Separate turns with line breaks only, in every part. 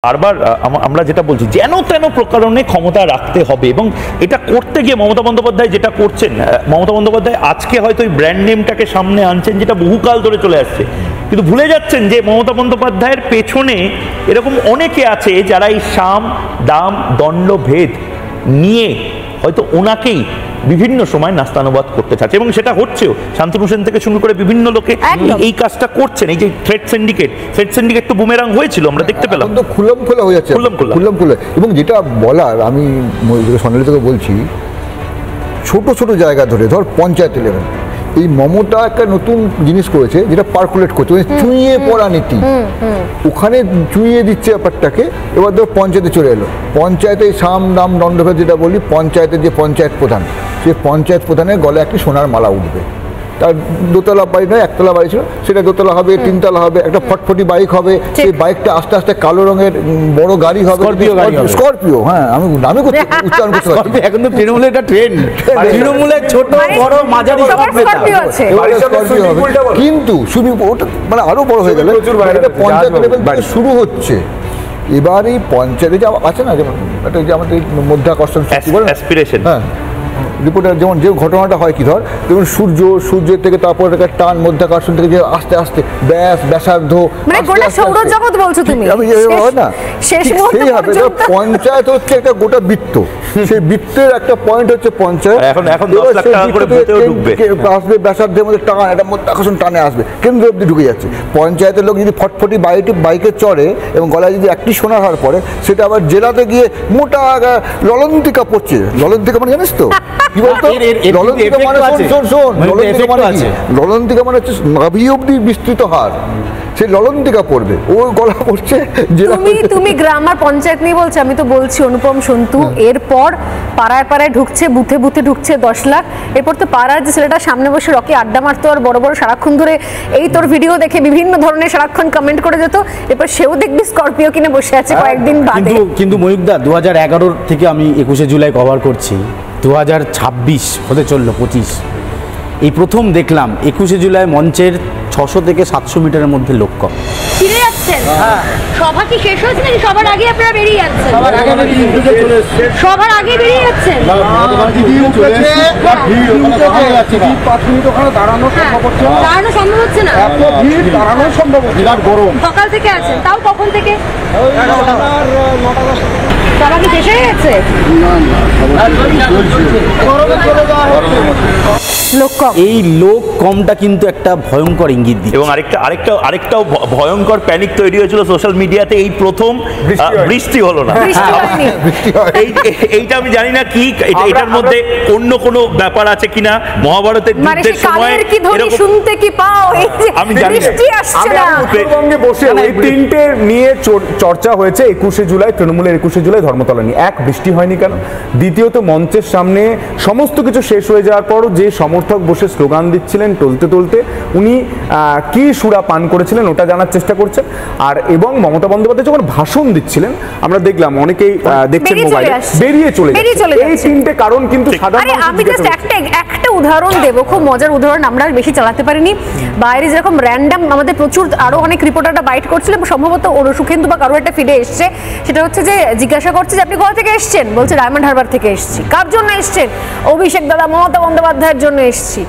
বারবার আমরা যেটা বলছি যেন তেন প্রকারণে ক্ষমতা রাখতে হবে, এবং এটা করতে গিয়ে মমতা বন্দ্যোপাধ্যায় যেটা করছেন, মমতা বন্দ্যোপাধ্যায় আজকে হয়তো ওই ব্র্যান্ড নেমটাকে সামনে আনছেন যেটা বহুকাল ধরে চলে আসছে, কিন্তু ভুলে যাচ্ছেন যে মমতা বন্দ্যোপাধ্যায়ের পেছনে এরকম অনেকে আছে যারা এই সাম দাম দণ্ড ভেদ নিয়ে হয়তো ওনাকেই বিভিন্ন সময় নাস্তানুবাদ করতে চাচ্ছে, এবং সেটা হচ্ছেও। শান্তনু সেন থেকে শুরু করে বিভিন্ন লোকে এই কাজটা করছেন। এই যে থ্রেড সিন্ডিকেট তো বুমেরাং হয়েছিল, আমরা দেখতে পেলাম,
তো খুলম খোলা হয়ে যাচ্ছে, খুলম খোলা। এবং যেটা বলার, আমি সোনালীকে বলছি, ছোট ছোট জায়গা ধরে ধর পঞ্চায়েত লেভেল, এই মমতা একটা নতুন জিনিস করেছে যেটা পার্কুলেট করছে, মানে চুইয়ে পড়া নীতি। ওখানে চুইয়ে দিচ্ছে ব্যাপারটাকে। এবার ধর পঞ্চায়েতে চলে এলো, পঞ্চায়েতে সাম দাম দণ্ডভেদ যেটা বলি, পঞ্চায়েতের যে পঞ্চায়েত প্রধান, সেই পঞ্চায়েত প্রধানের গলে একটি সোনার মালা উঠবে। তার দোতলা বাড়ি নয়, একতলা বাড়ি ছিল, সেটা দোতলা হবে, তিনতলা হবে, একটা ফটফটি বাইক হবে, সেই বাইকটা আস্তে আস্তে কালো রঙের বড় গাড়ি হবে, স্করপিও। হ্যাঁ, আমি উচ্চারণ করতে পারছি।
এখন তো তৃণমূলে এটা ট্রেন্ড, তৃণমূলে ছোট বড় মাঝারি স্করপিও হবে,
কিন্তু শুধু ওটা মানে আরো বড় হয়ে গেলে পঞ্চায়েত লেভেল থেকে শুরু হচ্ছে। এবার এই পঞ্চায়েতে যে আছে না, যেমন একটা যে আমাদের মধ্যাকর্ষণ শক্তি বলে, হ্যাঁ, রিপোর্টার যেমন যে ঘটনাটা হয় কি, ধর যেমন সূর্যের থেকে তারপর টান মধ্যাকর্ষণ থেকে যে আস্তে আস্তে ব্যাসার্ধ, পঞ্চায়েত হচ্ছে একটা গোটা বৃত্ত, সেই বৃত্তের একটা পয়েন্ট হচ্ছে পঞ্চায়েত। আসবে ব্যাসার্ধের মধ্যে টান, একটা মধ্যাকর্ষণ টানে আসবে, কেন্দ্র অব্দি ঢুকে যাচ্ছে। পঞ্চায়েতের লোক যদি ফটফটি বাইকে চড়ে এবং গলায় যদি একটি সোনার হার পড়ে, সেটা আবার জেলাতে গিয়ে মোটা ললন্তিকা পড়ছে। ললন্তিকা মানে জানিস তো কি বলতো? ললন্তিকা মানে ললন্তিকা মানে হচ্ছে নাভি অব্দি বিস্তৃত হার, সে ললন্তিকা পড়বে, ও গলা পড়ছে।
তুমি গ্রামার পঞ্চায়েত নিয়ে বলছো, আমি তো বলছি অনুপম সন্তু। এরপর পাড়ায় পাড়ায় ঢুকছে, বুথে বুথে ঢুকছে 10 লাখ। এরপর তো পাড়ার যে ছেলেটা সামনে বসে রকি আড্ডা মারতো আর বড় বড় সারাক্ষণ ধরে এই তোর ভিডিও দেখে বিভিন্ন ধরনের সারাক্ষণ কমেন্ট করে যেত, এরপর সেও দেখবি স্করপিও কিনে বসে আছে কয়েকদিন বাদে।
কিন্তু ময়ূকদা 2011 থেকে আমি 21শে জুলাই কভার করছি, 2026 হতে চললো 25, এই প্রথম দেখলাম 21শে জুলাই মঞ্চের 600 থেকে 700 মিটারের মধ্যে লোক কম।
ফিরে যাচ্ছেন, সভা কি শেষ হয়েছে নাকি সবার আগে আপনারা বেরিয়ে যাচ্ছেন? সবার আগে বেরিয়ে যাচ্ছেন। দাঁড়ানো সম্ভব হচ্ছে না, সকাল থেকে আছেন, তাও কখন থেকে? সভা কি শেষ হয়ে গেছে?
এই লোক কমটা কিন্তু একটা ভয়ঙ্কর ইঙ্গিত দিচ্ছে।
এবং আরেকটাও ভয়ঙ্কর প্যানিক তৈরি হয়েছিল সোশ্যাল মিডিয়াতে, এই প্রথম বৃষ্টি হলো না। এইটা আমি জানি না কি এটার মধ্যে অন্য কোনো ব্যাপার আছে কিনা, মহাভারতের যুদ্ধের সময়
শুনতে কি পাও,
আমি জানি না।
উত্তরবঙ্গে বসে এই তিনটে নিয়ে চর্চা হয়েছে 21শে জুলাই, তৃণমূলের 21শে জুলাই ধর্মতলা নিয়ে। এক, বৃষ্টি হয়নি কেন? দ্বিতীয়ত, মঞ্চের সামনে সমস্ত কিছু শেষ হয়ে যাওয়ার পর যে সমর্থক বসে স্লোগান দিচ্ছিলেন টলতে উনি কি সুরা পান করেছিলেন ওটা জানার চেষ্টা করছেন। আর এবং মমতা বন্দ্যোপাধ্যায় যখন ভাষণ দিচ্ছিলেন আমরা দেখলাম অনেকেই দেখছেন মোবাইলে বেরিয়ে চলে যাচ্ছে। এই তিনটে কারণ কিন্তু সাধারণ।
আমি জাস্ট একটা উদাহরণ দেব, খুব মজার উদাহরণ, আমরা বেশি চালাতে পারিনি। বাইরে যেরকম র্যান্ডাম আমাদের প্রচুর আরো অনেক রিপোর্টাররা বাইট করছিল, সম্ভবত সুখেন্দু বা কারো একটা ফিডে এসছে, সেটা হচ্ছে যে জিজ্ঞাসা করছে যে আপনি কোথা থেকে এসছেন, বলছে ডায়মন্ড হারবার থেকে এসেছি। কার জন্য এসছেন? অভিষেক দাদা মমতা বন্দ্যোপাধ্যায়ের জন্য এসেছি।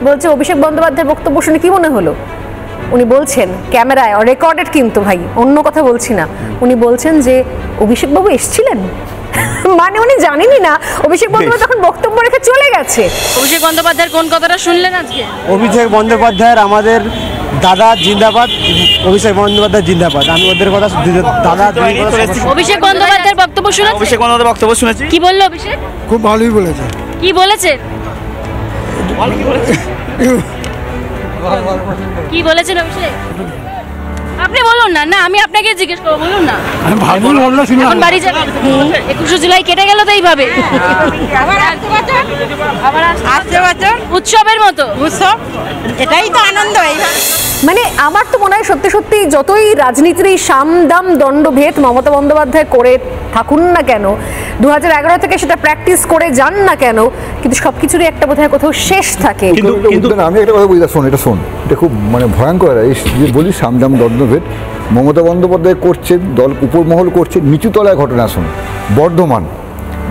বলছে অভিষেক বন্দ্যোপাধ্যায়ের বক্তব্য শুনে কি মনে হলো? উনি বলছেন ক্যামেরায় রেকর্ডেড, কিন্তু ভাই অন্য কথা বলছি না, উনি বলছেন যে অভিষেক বাবু এসেছিলেন, মানে উনি জানেনই না অভিষেক বন্দ্যোপাধ্যায় তখন বক্তব্য রেখে চলে গেছে।
অভিষেক বন্দ্যোপাধ্যায়ের কোন কথাটা শুনলেন আজকে?
অভিষেক বন্দ্যোপাধ্যায়ের আমাদের দাদা জিন্দাবাদ, অভিষেক বন্দ্যোপাধ্যায় জিন্দাবাদ। আমি ওদের কথা দাদা
অভিষেক বন্দ্যোপাধ্যায়ের বক্তব্য শুনেছি,
অভিষেক বন্দ্যোপাধ্যায়ের বক্তব্য শুনেছি।
কি বললো অভিষেক?
খুব ভালোই বলেছে।
কি বলেছেন? কি বলেছেন অভিষেক? আপনি বলুন না। না আমি আপনাকে জিজ্ঞেস করবো, বলুন না। এখন বাড়ি যাবেন? 21শে জুলাই কেটে গেল তো এইভাবে, আবার আসছে বছর উৎসবের মতো উৎসব, এটাই তো আনন্দ।
মানে আমার তো মনে হয় সত্যি সত্যি যতই রাজনীতির এই সাম দাম দণ্ড ভেদ মমতা বন্দ্যোপাধ্যায় করে থাকুন না কেন, 2011 থেকে সেটা প্র্যাকটিস করে যান না কেন, কিন্তু সবকিছুরই একটা বোধহয় কোথাও শেষ থাকে।
কিন্তু আমি একটা কথা বলি, শোন, এটা শোন, এটা খুব মানে ভয়ঙ্কর। এই যে বলি সামদাম দণ্ডভেদ মমতা বন্দ্যোপাধ্যায় করছে, দল উপরমহল করছে, নিচু তলায় ঘটনা শুনুন।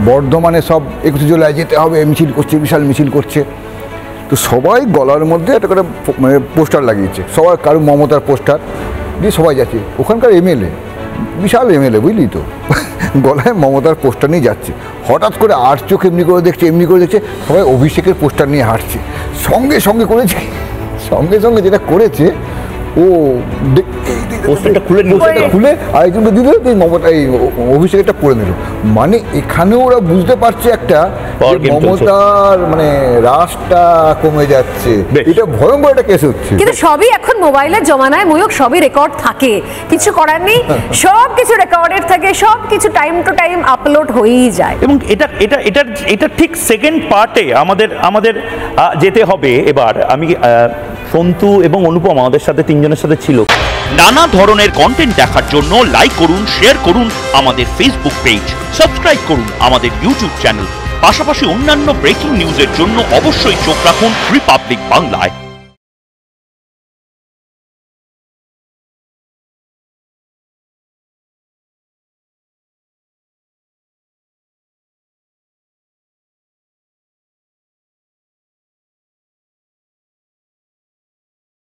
বর্ধমানে সব 21 জুলাই যেতে হবে মিছিল করছে, বিশাল মিছিল করছে। তো সবাই গলার মধ্যে একটা করে মানে পোস্টার লাগিয়েছে, সবার কারো মমতার পোস্টার দিয়ে সবাই যাচ্ছে। ওখানকার এমএলএ, বিশাল এমএলএ বুঝলি তো, গলায় মমতার পোস্টার নিয়ে যাচ্ছে। হঠাৎ করে আর চোখ এমনি করে দেখছে, সবাই অভিষেকের পোস্টার নিয়ে হাঁটছে। সঙ্গে সঙ্গে যেটা করেছে ও
পোস্টারটা
খুলে আরেকজনকে দিল, মমতা এই অভিষেকটা পড়ে নিল। মানে এখানেও ওরা বুঝতে পারছে একটা মমতার মানে রাশটা কমে যাচ্ছে, এটা ভয়ঙ্কর একটা কেস হচ্ছে।
কিন্তু সবই এখন মোবাইলের জমানায় ময়ূক, সবই রেকর্ড থাকে, কিছু করার নেই, সব কিছু রেকর্ডেড থাকে, সব কিছু টাইম টু টাইম আপলোড হয়েই যায়।
এবং এটা ঠিক সেকেন্ড পার্টে আমাদের যেতে হবে। এবার আমি সন্তু এবং অনুপম আমাদের সাথে তিনজনের সাথে ছিল। নানা ধরনের কন্টেন্ট দেখার জন্য লাইক করুন, শেয়ার করুন আমাদের ফেসবুক পেজ, সাবস্ক্রাইব করুন আমাদের ইউটিউব চ্যানেল। পাশাপাশি অন্যান্য ব্রেকিং নিউজের জন্য অবশ্যই চোখ রাখুন রিপাবলিক বাংলায়।